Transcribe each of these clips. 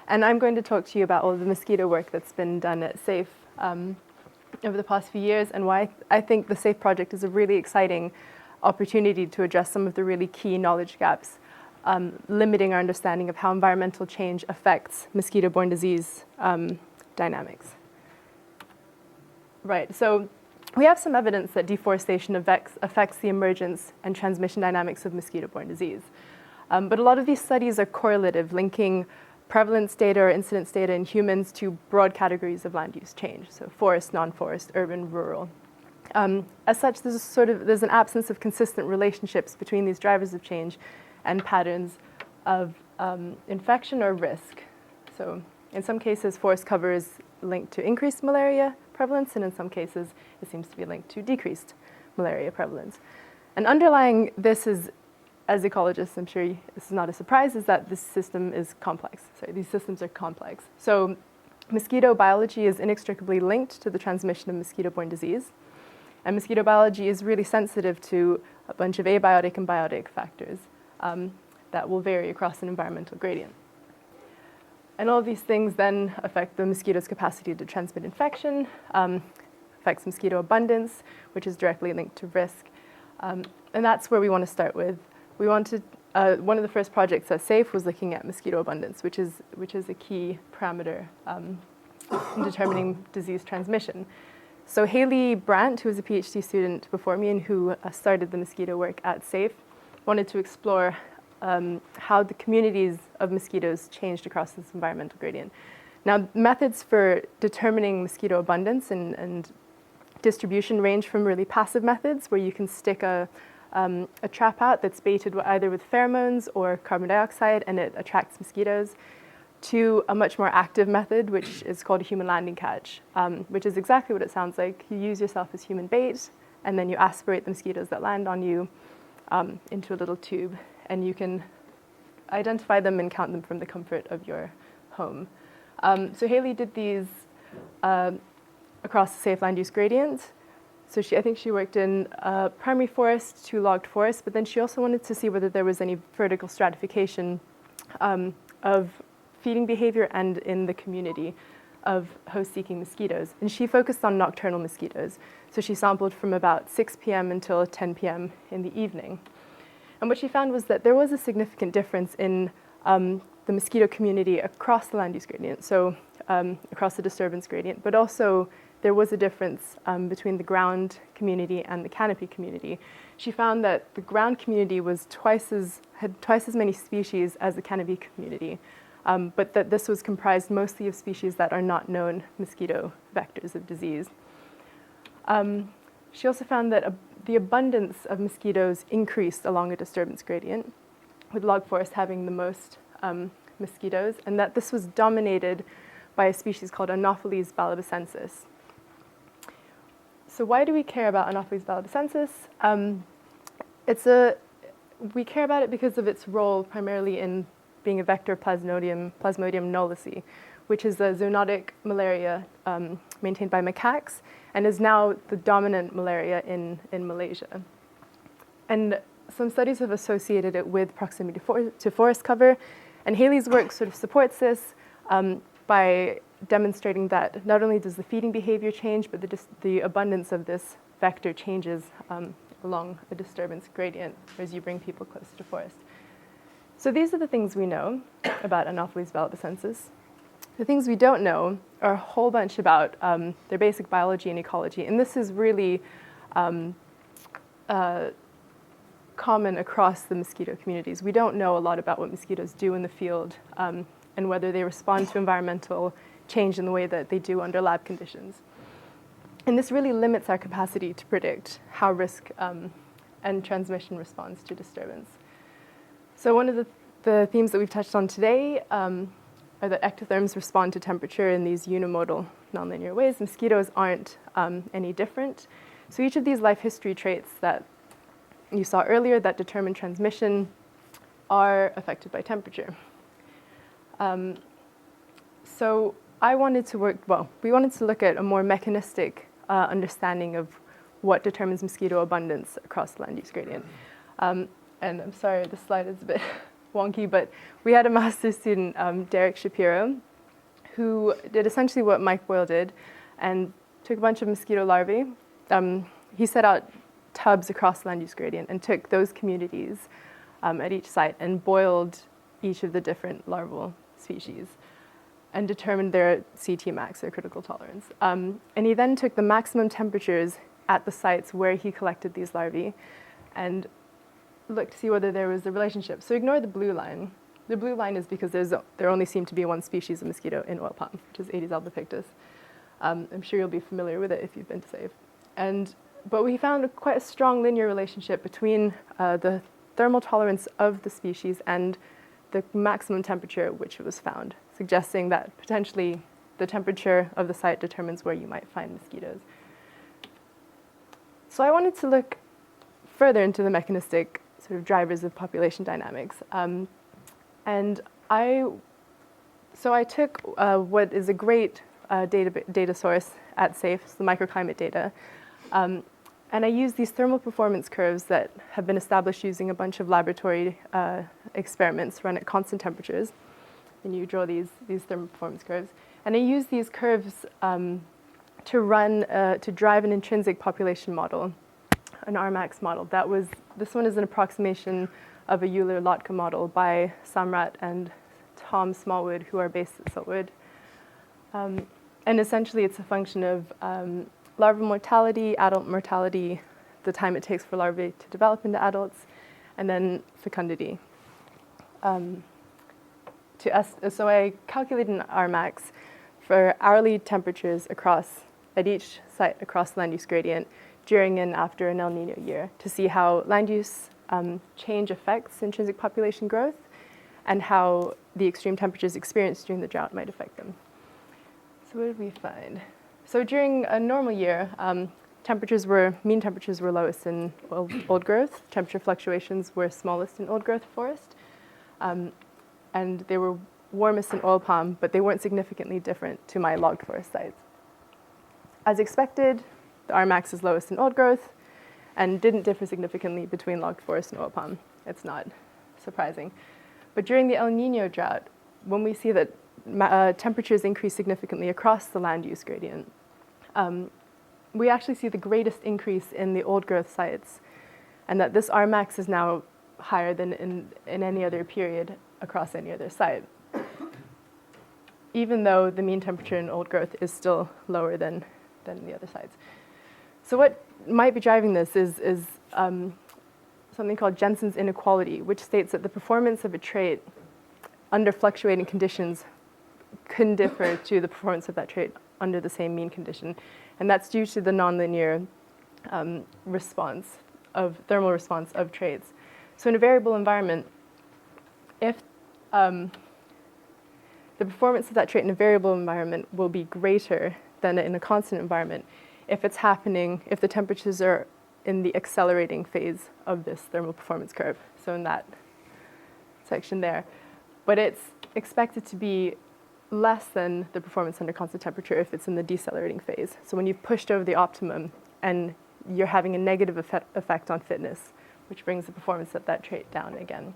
And I'm going to talk to you about all of the mosquito work that's been done at SAFE over the past few years, and why I think the SAFE project is a really exciting opportunity to address some of the really key knowledge gaps, limiting our understanding of how environmental change affects mosquito-borne disease dynamics. Right, so we have some evidence that deforestation affects the emergence and transmission dynamics of mosquito-borne disease. But a lot of these studies are correlative, linking prevalence data or incidence data in humans to broad categories of land use change, so forest, non-forest, urban, rural. As such, there's an absence of consistent relationships between these drivers of change and patterns of infection or risk. So in some cases, forest cover is linked to increased malaria prevalence, and in some cases, it seems to be linked to decreased malaria prevalence. And underlying this is, as ecologists, I'm sure this is not a surprise, is that this system is complex. Sorry, these systems are complex. So mosquito biology is inextricably linked to the transmission of mosquito-borne disease. And mosquito biology is really sensitive to a bunch of abiotic and biotic factors that will vary across an environmental gradient. And all of these things then affect the mosquito's capacity to transmit infection, affects mosquito abundance, which is directly linked to risk. And that's where we want to start with. We wanted, one of the first projects at SAFE was looking at mosquito abundance, which is a key parameter in determining disease transmission. So Hayley Brandt, who was a PhD student before me and who started the mosquito work at SAFE, wanted to explore how the communities of mosquitoes changed across this environmental gradient. Now, methods for determining mosquito abundance and distribution range from really passive methods, where you can stick a trap out that's baited either with pheromones or carbon dioxide and it attracts mosquitoes, to a much more active method, which is called a human landing catch, which is exactly what it sounds like. You use yourself as human bait, and then you aspirate the mosquitoes that land on you into a little tube, and you can identify them and count them from the comfort of your home. So Hayley did these across the SAFE land use gradient. So I think she worked in primary forest to logged forest, but then she also wanted to see whether there was any vertical stratification of feeding behavior and in the community of host-seeking mosquitoes. And she focused on nocturnal mosquitoes. So she sampled from about 6 p.m. until 10 p.m. in the evening. And what she found was that there was a significant difference in the mosquito community across the land use gradient, so across the disturbance gradient, but also there was a difference between the ground community and the canopy community. She found that the ground community had twice as many species as the canopy community, but that this was comprised mostly of species that are not known mosquito vectors of disease. She also found that the abundance of mosquitoes increased along a disturbance gradient, with log forest having the most mosquitoes, and that this was dominated by a species called Anopheles balabacensis. So why do we care about Anopheles balabacensis? We care about it because of its role primarily in being a vector of Plasmodium knowlesi, which is a zoonotic malaria maintained by macaques, and is now the dominant malaria in Malaysia. And some studies have associated it with proximity to forest cover, and Hayley's work sort of supports this by demonstrating that not only does the feeding behavior change, but the abundance of this vector changes along a disturbance gradient as you bring people closer to forest. So these are the things we know about Anopheles balabacensis. The things we don't know are a whole bunch about their basic biology and ecology, and this is really common across the mosquito communities. We don't know a lot about what mosquitoes do in the field and whether they respond to environmental change in the way that they do under lab conditions. And this really limits our capacity to predict how risk and transmission responds to disturbance. So one of the themes that we've touched on today are that ectotherms respond to temperature in these unimodal nonlinear ways. Mosquitoes aren't any different. So each of these life history traits that you saw earlier that determine transmission are affected by temperature. So we wanted to look at a more mechanistic understanding of what determines mosquito abundance across the land use gradient. And I'm sorry, this slide is a bit wonky, but we had a master's student, Derek Shapiro, who did essentially what Mike Boyle did and took a bunch of mosquito larvae. He set out tubs across the land use gradient and took those communities at each site and boiled each of the different larval species and determined their CT max, their critical tolerance. And he then took the maximum temperatures at the sites where he collected these larvae and looked to see whether there was a relationship. So ignore the blue line. The blue line is because there only seemed to be one species of mosquito in oil palm, which is Aedes albopictus. I'm sure you'll be familiar with it if you've been to SAFE. But we found quite a strong linear relationship between the thermal tolerance of the species and the maximum temperature at which it was found, suggesting that potentially the temperature of the site determines where you might find mosquitoes. So I wanted to look further into the mechanistic sort of drivers of population dynamics. And I took what is a great data source at SAFE, so the microclimate data, and I used these thermal performance curves that have been established using a bunch of laboratory experiments run at constant temperatures. And you draw these thermal performance curves. And I used these curves to drive an intrinsic population model, an RMAX model. This one is an approximation of a Euler-Lotka model by Samrat and Tom Smallwood, who are based at Siltwood. And essentially, it's a function of larval mortality, adult mortality, the time it takes for larvae to develop into adults, and then fecundity. So I calculated an RMAX for hourly temperatures at each site across the land use gradient during and after an El Nino year to see how land use change affects intrinsic population growth and how the extreme temperatures experienced during the drought might affect them. So what did we find? So during a normal year, mean temperatures were lowest in old growth. Temperature fluctuations were smallest in old growth forest. And they were warmest in oil palm, but they weren't significantly different to my logged forest sites. As expected, the RMAX is lowest in old growth and didn't differ significantly between logged forest and oil palm. It's not surprising. But during the El Nino drought, when we see that temperatures increase significantly across the land use gradient, we actually see the greatest increase in the old growth sites, and that this RMAX is now higher than in any other period across any other site, even though the mean temperature in old growth is still lower than the other sites. So what might be driving this is something called Jensens Inequality, which states that the performance of a trait under fluctuating conditions can differ to the performance of that trait under the same mean condition. And that's due to the nonlinear thermal response of traits. So in a variable environment, if the performance of that trait in a variable environment will be greater than in a constant environment if the temperatures are in the accelerating phase of this thermal performance curve, so in that section there. But it's expected to be less than the performance under constant temperature if it's in the decelerating phase. So when you've pushed over the optimum and you're having a negative effect on fitness, which brings the performance of that trait down again.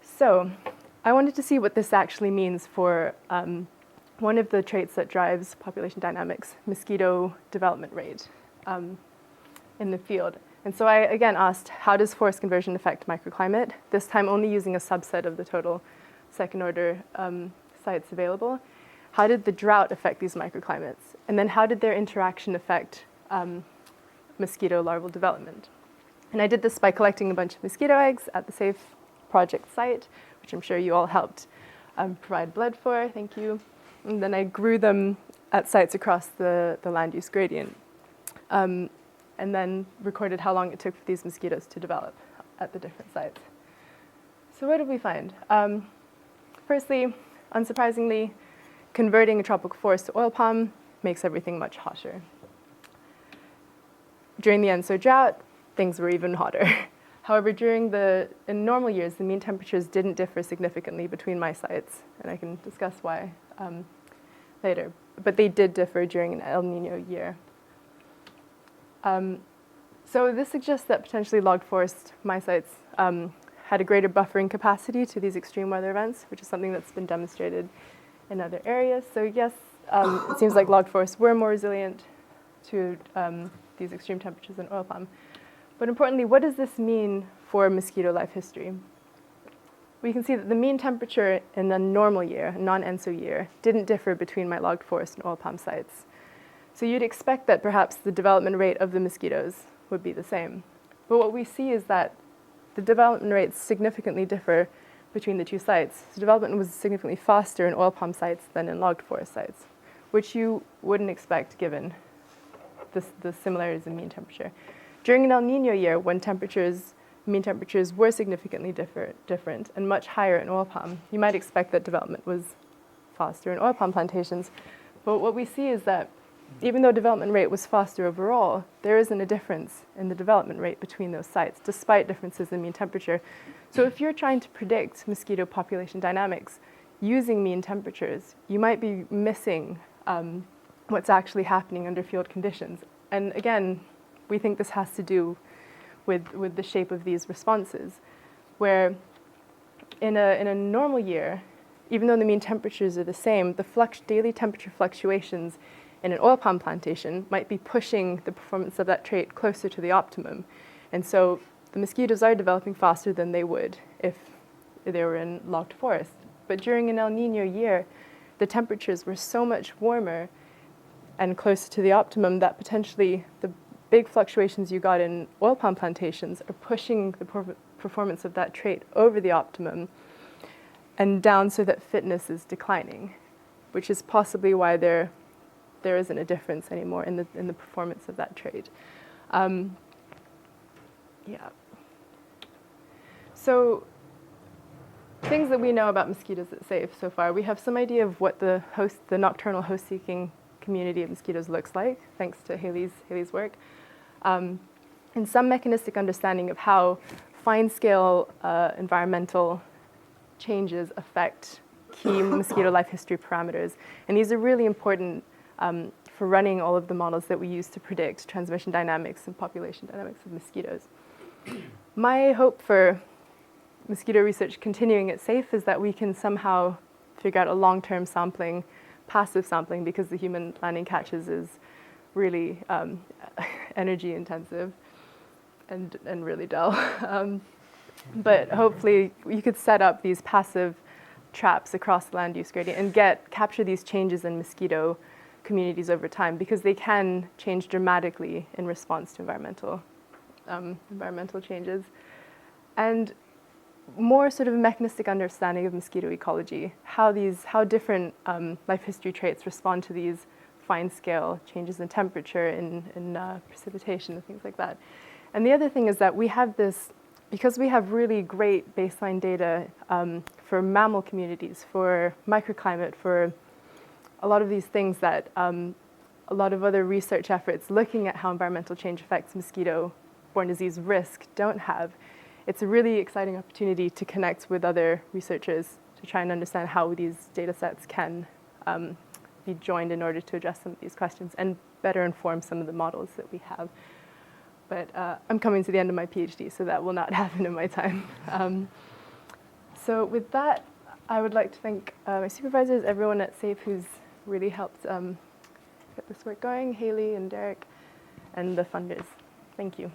So I wanted to see what this actually means for one of the traits that drives population dynamics, mosquito development rate in the field. And so I again asked, how does forest conversion affect microclimate? This time only using a subset of the total second order sites available. How did the drought affect these microclimates? And then how did their interaction affect mosquito larval development? And I did this by collecting a bunch of mosquito eggs at the SAFE project site, which I'm sure you all helped provide blood for, thank you. And then I grew them at sites across the land use gradient. And then recorded how long it took for these mosquitoes to develop at the different sites. So what did we find? Firstly, unsurprisingly, converting a tropical forest to oil palm makes everything much hotter. During the ENSO drought, things were even hotter. However, in normal years, the mean temperatures didn't differ significantly between my sites, and I can discuss why later. But they did differ during an El Nino year. So this suggests that potentially logged forest, my sites, had a greater buffering capacity to these extreme weather events, which is something that's been demonstrated in other areas. So yes, it seems like logged forests were more resilient to these extreme temperatures than oil palm. But importantly, what does this mean for mosquito life history? We can see that the mean temperature in a normal year, a non-ENSO year, didn't differ between my logged forest and oil palm sites. So you'd expect that perhaps the development rate of the mosquitoes would be the same. But what we see is that the development rates significantly differ between the two sites. So development was significantly faster in oil palm sites than in logged forest sites, which you wouldn't expect given the similarities in mean temperature. During an El Nino year, when mean temperatures were significantly different and much higher in oil palm, you might expect that development was faster in oil palm plantations. But what we see is that even though development rate was faster overall, there isn't a difference in the development rate between those sites, despite differences in mean temperature. So if you're trying to predict mosquito population dynamics using mean temperatures, you might be missing what's actually happening under field conditions. And again, we think this has to do with the shape of these responses, where in a normal year, even though the mean temperatures are the same, the daily temperature fluctuations in an oil palm plantation might be pushing the performance of that trait closer to the optimum. And so the mosquitoes are developing faster than they would if they were in logged forest. But during an El Nino year, the temperatures were so much warmer and closer to the optimum that potentially the big fluctuations you got in oil palm plantations are pushing the performance of that trait over the optimum and down so that fitness is declining, which is possibly why there isn't a difference anymore in the performance of that trait. Yeah. So things that we know about mosquitoes that's safe so far, we have some idea of what the nocturnal host-seeking community of mosquitoes looks like, thanks to Hayley's work, and some mechanistic understanding of how fine-scale environmental changes affect key mosquito life history parameters. And these are really important for running all of the models that we use to predict transmission dynamics and population dynamics of mosquitoes. My hope for mosquito research continuing at SAFE is that we can somehow figure out a long-term sampling, passive sampling, because the human landing catches is really energy intensive and really dull. But hopefully you could set up these passive traps across the land use gradient and capture these changes in mosquito communities over time, because they can change dramatically in response to environmental changes. And more sort of mechanistic understanding of mosquito ecology, how different life history traits respond to these fine-scale changes in temperature, in precipitation, and things like that. And the other thing is that we have this, because we have really great baseline data for mammal communities, for microclimate, for a lot of these things that a lot of other research efforts looking at how environmental change affects mosquito-borne disease risk don't have. It's a really exciting opportunity to connect with other researchers to try and understand how these data sets can be joined in order to address some of these questions and better inform some of the models that we have. But I'm coming to the end of my PhD, so that will not happen in my time. So with that, I would like to thank my supervisors, everyone at SAFE who's really helped get this work going, Hayley and Derek, and the funders. Thank you.